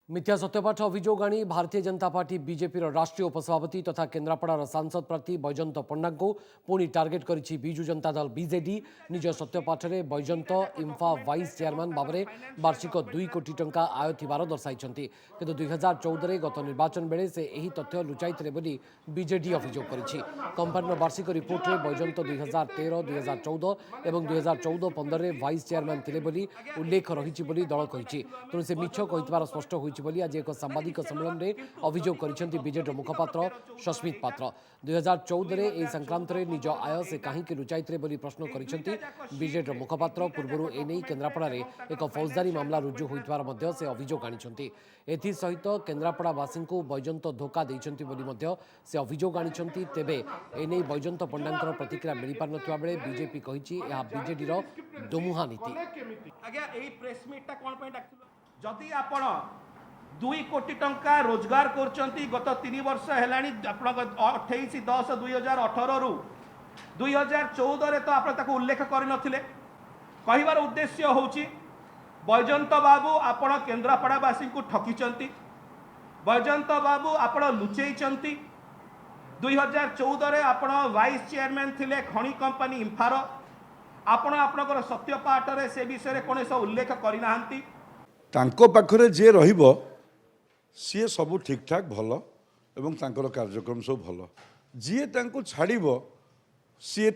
मिथ्या सत्यपाठ अभियोग आनी भारतीय जनता पार्टी बीजेपी राष्ट्रीय उपसभापति तथा केन्द्रापड़ार सांसद प्रार्थी बैजयंत पंडा को पुणी टार्गेट करिछि बिजु जनता दल बीजेडी। निज सत्यपाठरे बैजयंत इंफा वाइस चेयरमैन भाव में वार्षिक 2 कोटी टंका आय थिबार दर्शाइछन्ति। किंतु 2014 गत निर्वाचन बेले से एही तथ्य लुचाइथिले बोली बीजेडी अभियोग करिछि। कंपनीर वार्षिक रिपोर्ट में बैजयंत 2013, 2014 और 2014-15 रे वाइस चेयरमैन थिले बोली उल्लेख रहिछि बोली दल कहिछि। तेणु से मिछ कहितबार स्पष्ट होइछि बोली आज एक सांबादिक सम्मेलन में अभियोग करिसेंति बीजेडी मुखपात्र सस्मित पात्र। 2014 रे ए संक्रांत रे निज आय से काहींकि लुचाइथिले बोली प्रश्न करिसेंति बीजेडी मुखपात्र। पूर्वरु एनै केन्द्रापड़ा रे एक फौजदारी मामला रुजु होइतबार मध्य से अभियोग आनिछन्ति। एथि सहित केन्द्रापड़ावासी को बैजयंत धोखा देइछन्ति बोली मध्य से अभियोग आनिछन्ति। तेबे एनै बैजयंत पंडांकर प्रतिक्रिया मिलि पार नथिबा बेले बीजेपी कहिछि एहा बीजेडी रो दोमुहा नीति। आज्ञा एई प्रेस मीटटा कोन पय डाकथिलो जदि आपण 2 कोटी टंका रोजगार करचंती गत 3 वर्ष हेलानी आपण 28/10/2018 रु 2014 रे तो आपण ताको उल्लेख करि नथिले। कहिबार उद्देश्य होउची बैजयंत बाबू आपण केन्द्रापड़ावासी को ठकीचंती। बैजयंत बाबू आपण लुचेइचंती। 2014 रे आपण वाइस चेयरमैन थिले खणी कंपनी इंफार। आपण आपनकर सत्यपाठ रे से विषय रे कोनोस उल्लेख करि नाहंती। तांको पाखरे जे रहिबो सी सब ठीक ठाक भल एवं तांकर कार्यक्रम सब भल। जी तांको छाड़िबो सी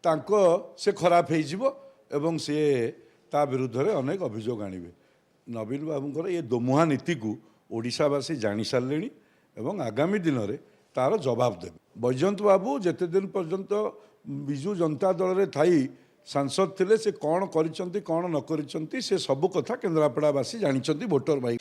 तांको से खराब हो जीवो एवं सी ता विरुद्ध रे अनेक अभियोग आनिबे। नवीन बाबूंकर ये दोमुहा नीति को ओडिशावासी जानी सारे एवं आगामी दिन में तार जवाब देवे। बैजयंत बाबू जेते दिन पर्यंत बिजु जनता दल रे थाई सांसद थिले से कौन करिसंती कौन न करिसंती से सब कथा केन्द्रापड़ावासी जानिचंती। वोटर भाई